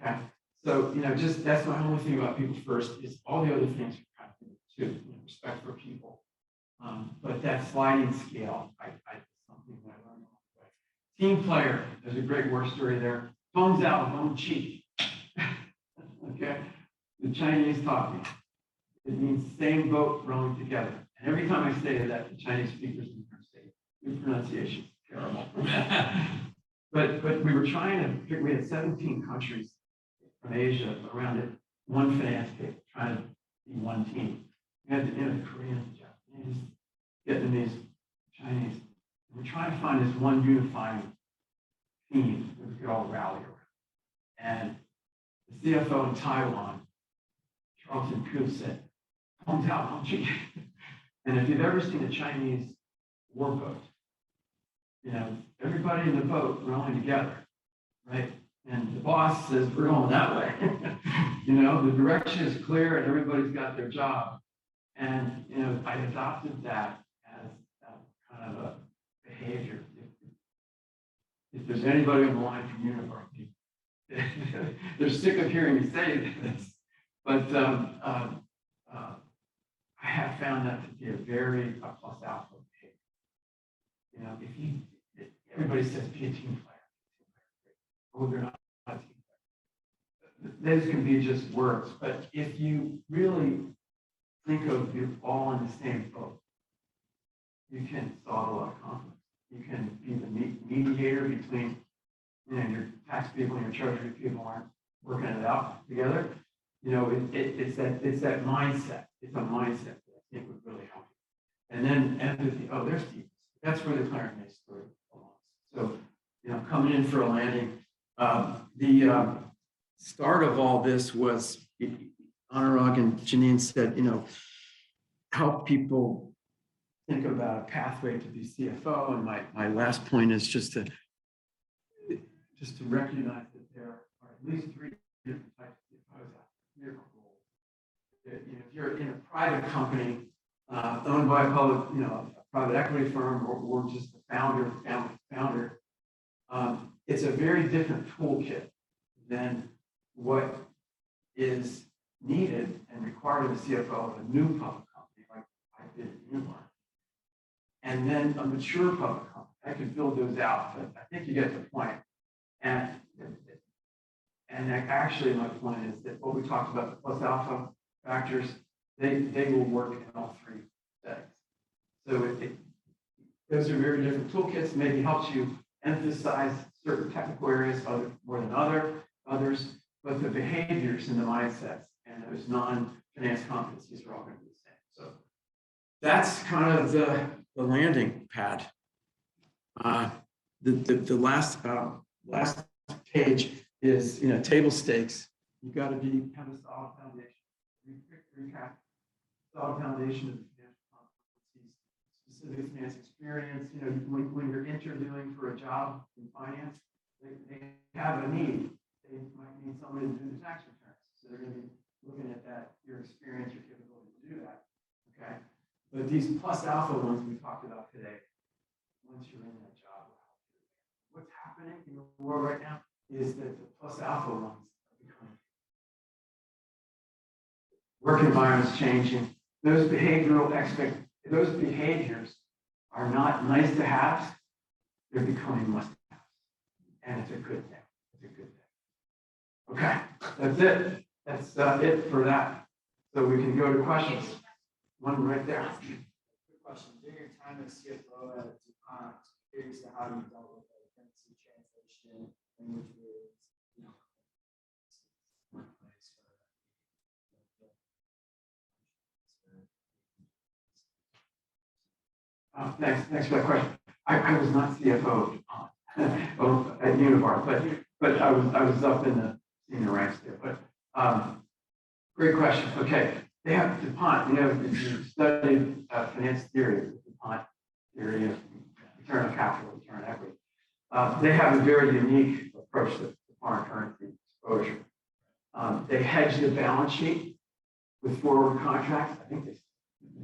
Okay. So just that's my only thing about people first is all the other things are kind of too. Respect for people, but that sliding scale, I something that I learned along the way. Team player. There's a great war story there. Tongues out, don't cheat. Okay. The Chinese taught me. It means same boat rowing together. And every time I say that, the Chinese speakers in say new pronunciation. terrible. But we were trying to, we had 17 countries from Asia around it, one finance table, trying to be one team. We had the Koreans, Japanese, Vietnamese, Chinese. And we're trying to find this one unifying theme that we could all rally around. And the CFO in Taiwan, Charlton Koo, said, calm down, don't you? And if you've ever seen a Chinese warboat, you know, everybody in the boat rowing together, right? And the boss says, we're going that way. You know, the direction is clear and everybody's got their job. And, you know, I adopted that as kind of a behavior. If there's anybody on the line from Univar, they're sick of hearing me say this, but I have found that to be a very plus alpha behavior. You know, if everybody says be a team player, oh, they're not a team player. Those can be just words, but if you really think of you all in the same boat, you can solve a lot of conflict. You can be the mediator between, you know, your tax people and your treasury people aren't working it out together. You know, it's that mindset. It's a mindset that I think would really help you. And then empathy. Oh, there's deep. That's where the Clarence May story belongs. So, you know, coming in for a landing. The start of all this was Anurag and Janine said, you know, help people think about a pathway to be CFO. And my last point is just to recognize that there are at least 3 different types of CFOs out there. You know, if you're in a private company owned by a public, you know, a private equity firm or just the family founder, it's a very different toolkit than what is needed and required of a CFO of a new public company like I did at Univar. And then a mature public company. I could build those out, but I think you get the point. And actually, my point is that what we talked about, the plus alpha factors, they will work in all 3 settings. So those are very different toolkits. Maybe helps you emphasize certain technical areas more than others, but the behaviors and the mindsets and those non-finance competencies are all going to be the same. So that's kind of the landing pad. The last page is, you know, table stakes. You got to have a solid foundation. Recap. Solid foundation of the financial competencies, specific finance experience. You know, when you're interviewing for a job in finance, they have a need. They might need somebody to do the tax returns. So they're going to be looking at that, your experience, your capability to do that. Okay. But these plus alpha ones we talked about today, once you're in that job, what's happening in the world right now is that the plus alpha ones are becoming. Work environment's changing. Those behaviors are not nice to haves. They're becoming must haves. And it's a good thing. It's a good thing. Okay, that's it. That's it for that. So we can go to questions. One right there. Quick question. During your time as CFO at DuPont, curious to how you dealt with the currency translation, language barriers, you know, workplace Thanks for that question. I was not CFO at Univar, but I was up in the senior ranks there. But great question. Okay, they have DuPont. You know, if you studied finance theory, DuPont theory of return on capital, return on equity. They have a very unique approach to foreign currency exposure. They hedge the balance sheet with forward contracts. I think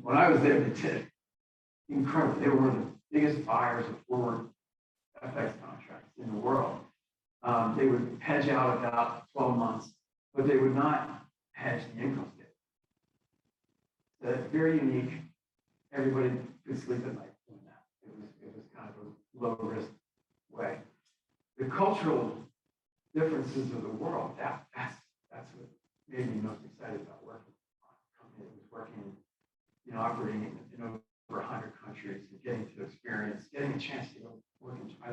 when I was there, they did incredible. They were one of the biggest buyers of forward FX contracts in the world. They would hedge out about 12 months, but they would not hedge the income statement. So that's very unique. Everybody could sleep at night doing that. It was kind of a low risk way. The cultural differences of the world, that's what made me most excited about working on a company that was working, you know, operating in over 100 countries, and getting to experience, getting a chance to go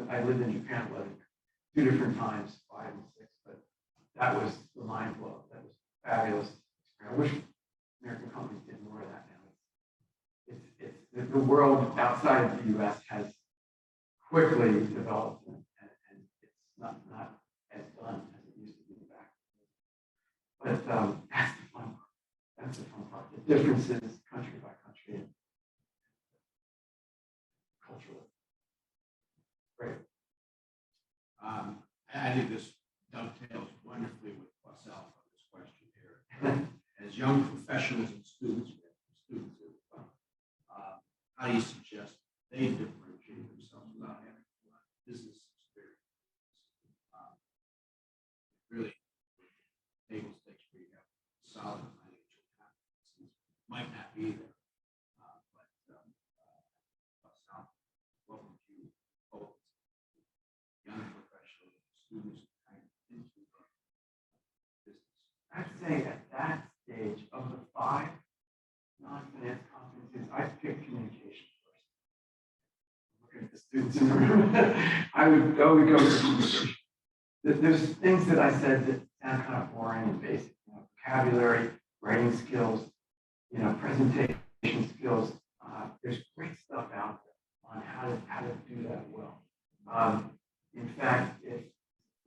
I lived in Japan 2 different times, 5 and 6, but that was the mind blow. That was fabulous. I wish American companies did more of that now. It's the world outside of the U.S. has quickly developed, and it's not as done as it used to be back. But that's the fun part. That's the fun part. The differences country by country and culturally. Great. I think this dovetails wonderfully with myself on this question here. As young professionals and students, how do you suggest they differentiate themselves without having a lot of business experience? Really, table stakes where you have solid financial competencies might not be there. What would you hope young professionals and students kind of into business? I'd say at that stage of the 5 non-finance competencies, I'd pick communication first. Looking at the students in the room, I would go for communication. There's things that I said that sound kind of boring and basic, vocabulary, writing skills, presentation skills. There's great stuff out there on how to do that well. In fact, if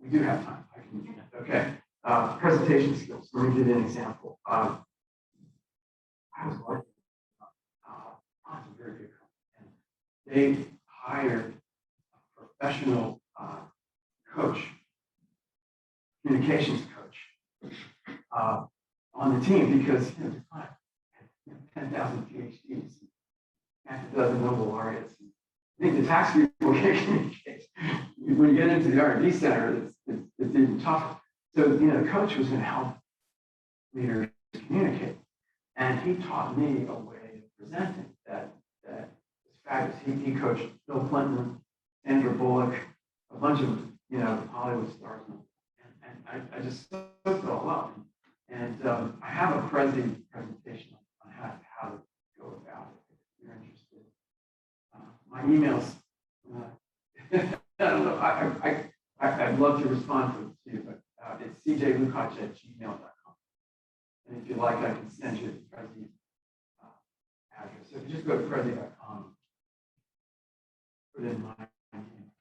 we do have time, I can. Okay, presentation skills. Let me give you an example. I was working on a very good company, and they hired a professional coach, communications coach, on the team because DuPont had 10,000 PhDs, half a dozen Nobel laureates. I think the tax people can't communicate. When you get into the R&D center, it's even tougher. So, the coach was going to help leaders communicate. And he taught me a way of presenting that was fabulous. He coached Bill Clinton, Sandra Bullock, a bunch of, Hollywood stars. And I just soaked it all up. And I have a presentation on how to go about it if you're interested. My emails, I don't know, I'd love to respond to you, but it's cjlukach@gmail.com. And if you like, I can send you the Prezi address. So if you just go to Prezi.com, put in my name,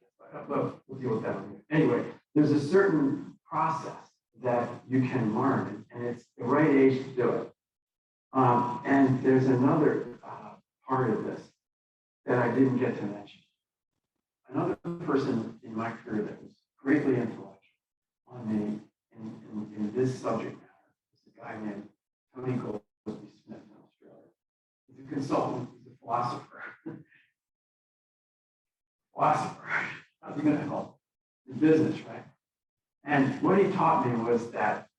we'll deal with that later. Anyway, there's a certain process that you can learn, and it's the right age to do it. And there's another part of this that I didn't get to mention. Another person in my career that was greatly influential on me in this subject matter is a guy named Tony Goldsby Smith in Australia. He's a consultant, he's a philosopher. How's he going to help in business, right? And what he taught me was that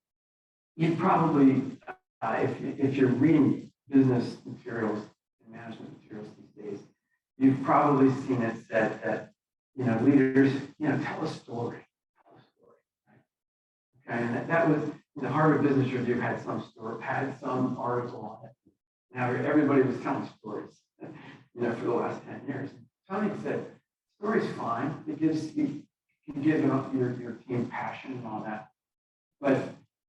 you probably, if you're reading business materials and management materials these days, you've probably seen it said that, leaders, tell a story, right? Okay, and that was, the Harvard Business Review had some article on it. Now everybody was telling stories, for the last 10 years. Tony said, story's fine. It gives you can give your team passion and all that. But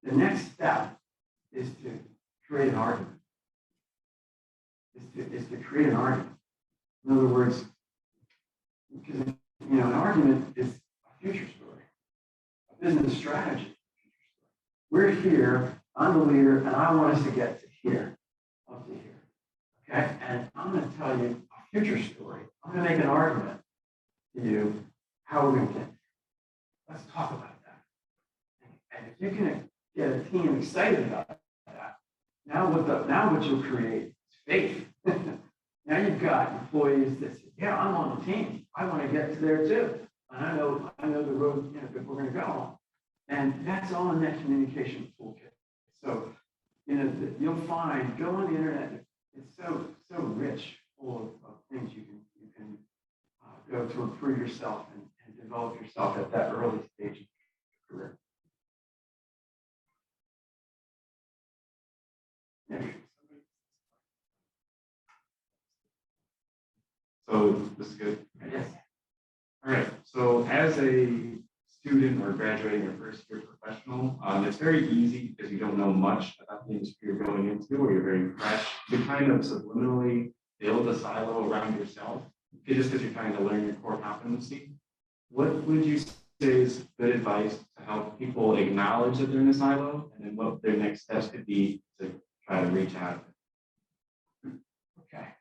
the next step is to create an argument. Is to create an argument. In other words, because an argument is a future story, a business strategy. We're here, I'm the leader, and I want us to get to here, up to here. Okay? And I'm going to tell you a future story. I'm going to make an argument to you how we're going to get there. Let's talk about that. And if you can get a team excited about that, now what you'll create is faith. Now you've got employees that say, yeah, I'm on the team. I want to get to there too. And I know the road that we're going to go on. And that's all in that communication toolkit. So, you'll find, go on the internet, it's so rich, full of things you can go to improve yourself and develop yourself at that early stage of your career. Yeah. So this is good. Yes. All right, so as a student or graduating or first year professional, it's very easy because you don't know much about the industry you're going into or you're very fresh to kind of subliminally build a silo around yourself just because you're trying to learn your core competency. What would you say is good advice to help people acknowledge that they're in a silo and then what their next steps could be to try to reach out? Okay.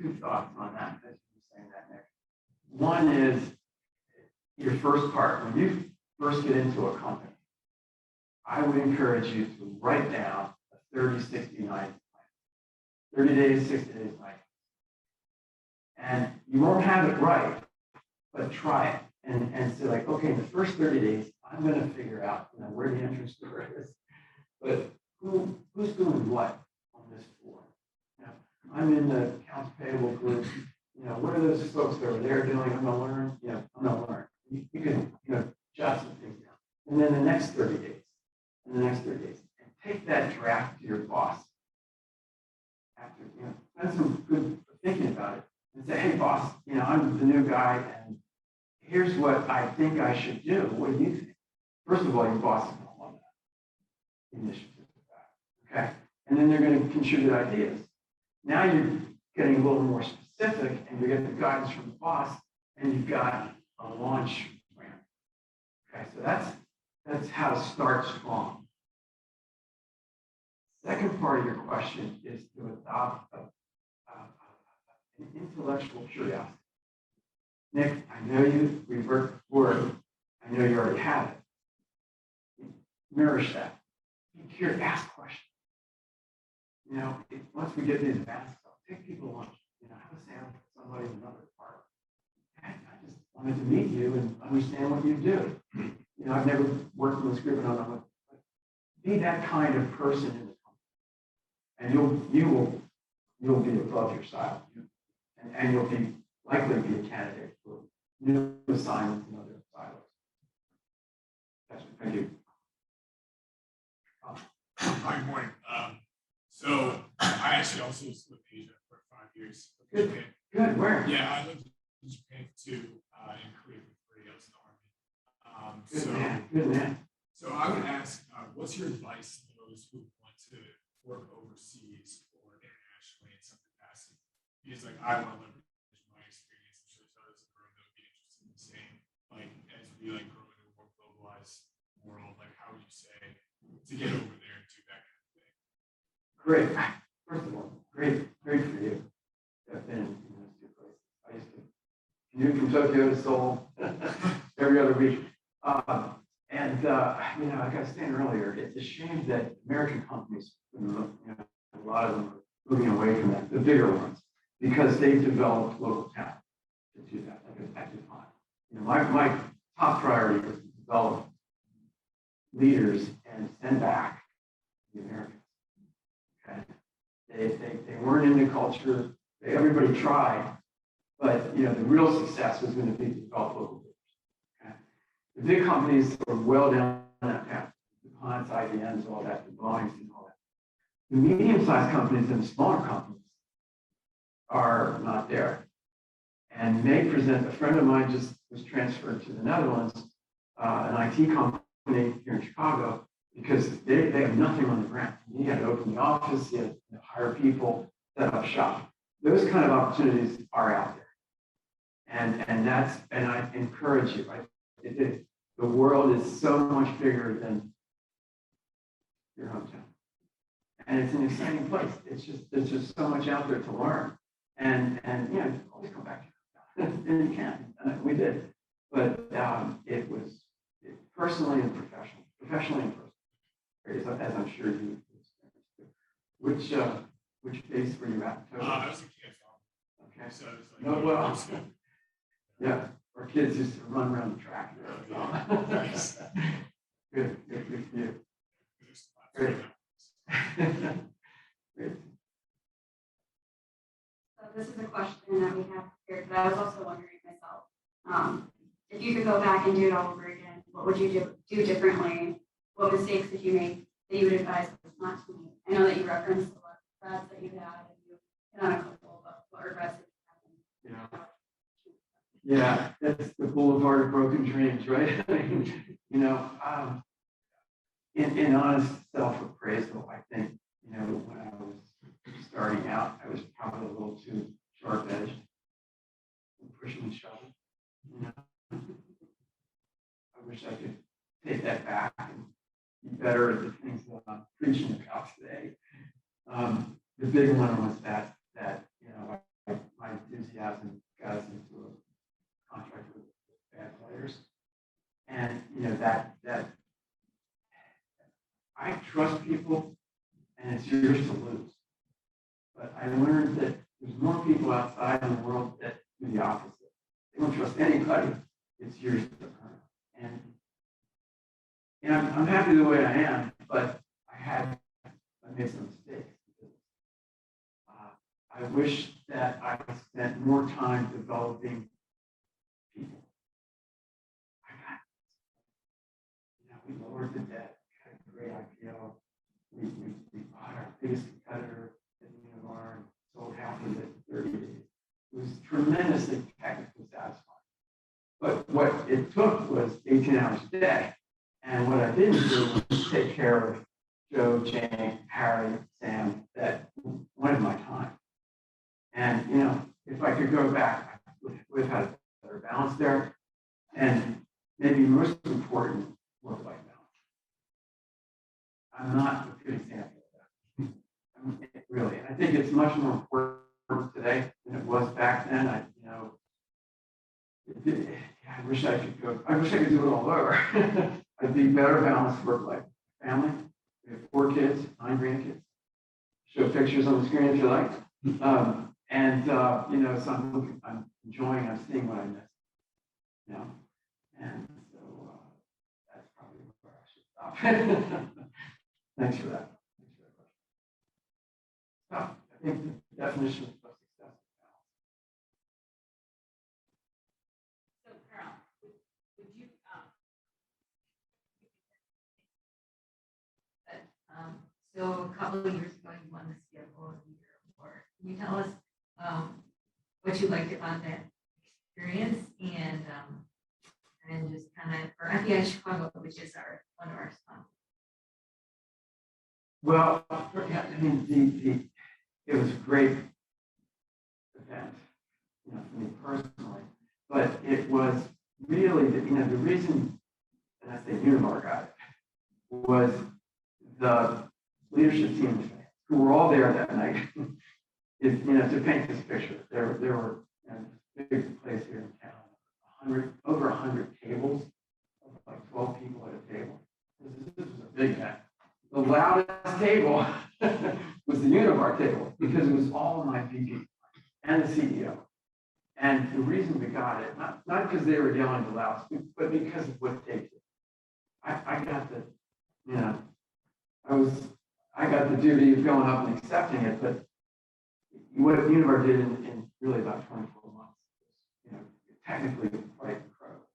Two thoughts on that as you were saying that, Nick. One is your first part. When you first get into a company, I would encourage you to write down a 30, 60, 90 plan. 30 days, 60 days, 90. And you won't have it right, but try it and say like, okay, in the first 30 days, I'm going to figure out, where the entrance door is. But who's doing what on this floor? I'm in the accounts payable group. What are those folks over there doing? I'm going to learn. I'm going to learn. You can, jot some things down. And then the next 30 days, and take that draft to your boss. After, spend some good thinking about it and say, hey, boss, I'm the new guy, and here's what I think I should do. What do you think? First of all, your boss is going to love that initiative. Okay. And then they're going to contribute ideas. Now you're getting a little more specific and you get the guidance from the boss and you've got a launch plan. Okay, so that's how to start strong. Second part of your question is to adopt an intellectual curiosity. Nick, I know we've worked before, I know you already have it. Nourish that. Be curious, ask questions. Once we get these masks off, take people to lunch. Have a sandwich with somebody in another department. I just wanted to meet you and understand what you do. I've never worked in this group, and I don't know. But be that kind of person in the company, and you'll be above your silo, and you'll be likely be a candidate for new assignments in other silos. Thank you. Hi, good morning. So I actually also lived in Asia for 5 years. Good. Good. Where? Yeah, I lived in Japan for 2, in Korea for 3. I was in the army. Good man. So I would ask, what's your advice to those who want to work overseas or internationally in some capacity? Because I want to leverage my experience. I'm sure there's others in the room that would be interested in the same. As we grow into a more globalized world, how would you say to get over there and do that kind of thing? Great. First of all, great for you. I've been in those 2 places. I used to commute from Tokyo to Seoul every other week. Like I was saying earlier, it's a shame that American companies, a lot of them are moving away from that, the bigger ones, because they've developed local talent to do that, like at DuPont. My top priority was to develop leaders and send back the Americans. Okay. They weren't in the culture. Everybody tried, but the real success was going to be to develop local leaders. Okay. The big companies are well down that path. DuPont's, IBM's, all that, the Boeing's and all that. The medium-sized companies and the smaller companies are not there. And may present, a friend of mine just was transferred to the Netherlands, an IT company here in Chicago, because they have nothing on the ground. He had to open the office, he had to hire people, set up shop. Those kind of opportunities are out there. And I encourage you. The world is so much bigger than your hometown. And it's an exciting place. There's just so much out there to learn. And always come back to it. And you can. We did. But it was personally and professionally and personally, as I'm sure you experienced too. Which base were you at? I was a KFL. Okay. So it was No, well. Yeah. Our kids used to run around the track. Nice. Good for you. Great. Great. So this is a question that we have here, but I was also wondering myself, if you could go back and do it all over again, what would you do differently? What mistakes did you make that you would advise us not to make? I know that you referenced a lot of regrets that you had, and you hit on a couple, but what regrets did you have? Yeah, that's the boulevard of broken dreams, right? I mean, you know, in honest self-appraisal, I think, you know, when I was starting out, I was probably a little too sharp-edged, pushing and shoving. You know, I wish I could take that back and be better at the things that I'm preaching about today. The big one was that you know, my enthusiasm got us into a contract with bad players, and you know that I trust people, and it's yours to lose. But I learned that there's more people outside in the world that do the opposite. They don't trust anybody. It's yours to earn. And I'm happy the way I am, but I made some mistakes. I wish that I spent more time developing people. You know, we lowered the debt, had a great IPO. We bought our biggest competitor at Univar and sold half of it in 30 days. It was tremendously technically satisfying. But what it took was 18 hours a day. And what I didn't do was take care of Joe, Jane, Harry, Sam, that wanted my time. And, you know, if I could go back, I would have had a better balance there. And maybe most important, work-life balance. I'm not a good example of that. I mean, really. And I think it's much more important today than it was back then. I wish I could do it all over. I'd be better balanced work-life. Family, we have 4 kids, 9 grandkids. Show pictures on the screen if you like. You know, so I'm enjoying, I'm seeing what I missed. You know, and so that's probably where I should stop. Thanks for that. I think the definition of success is balance. So, Carl, would you, so a couple of years ago, you won the CFO of the Year award. Can you tell us what you liked about that experience and just kind of for FEI Chicago, which is one of our sponsors? Well, yeah, I mean, it was a great event, you know, for me personally, but it was really, the reason, and I say Univar got it, was the leadership team who were all there that night. Is, you know, to paint this picture, there were, a big place here in town, over 100 tables, like 12 people at a table. This was a big event. The loudest table was the Univar table because it was all my VP and the CEO. And the reason we got it, not because they were yelling the loudest, but because of what they did. I got the, you know, I got the duty of going up and accepting it, but what Univar did in really about 24 months, you know, technically quite incredible.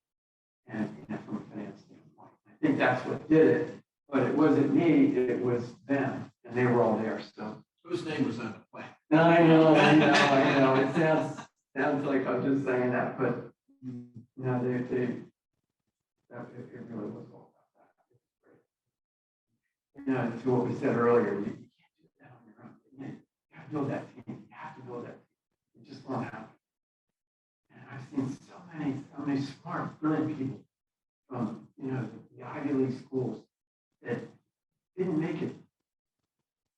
And you know, from a finance standpoint, I think that's what did it. But it wasn't me, it was them, and they were all there. So Whose name was on the plan? I know. It sounds like I'm just saying that, but you know, it really was all about that. It's great. You know, to what we said earlier, you can't do that on your own. You got to build that team. You have to build that team. It just won't happen. And I've seen so many smart, brilliant people from, you know, the Ivy League schools that didn't make it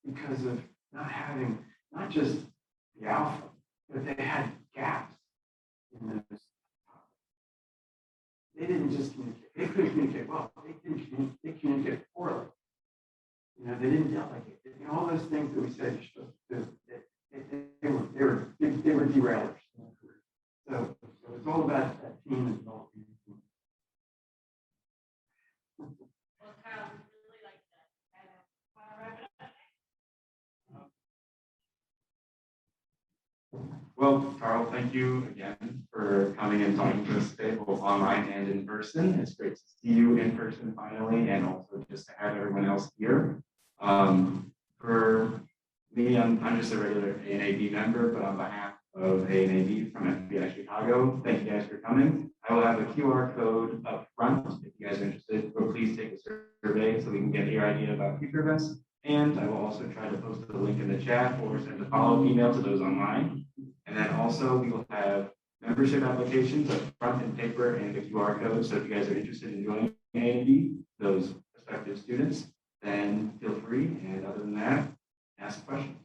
because of not having, not just the alpha, but they had gaps in those topics. They didn't just communicate. They couldn't communicate well. They communicated poorly. You know, they didn't delegate. You know, all those things that we said you're supposed to do, they were derailers. So it's all about that team and developing the team. Well, Carl, we really like that. Want to wrap it up? Well, Carl, thank you again for coming and talking to us today, both online and in person. It's great to see you in person finally, and also just to have everyone else here. For me, I'm just a regular A&AB member, but on behalf of A&AB from FEI Chicago. Thank you guys for coming. I will have a QR code up front if you guys are interested, or please take a survey so we can get your idea about future events. And I will also try to post the link in the chat or send a follow-up email to those online. And then also we will have membership applications up front in paper and the QR code. So if you guys are interested in joining A&AB, those prospective students, then feel free. And other than that, ask a question.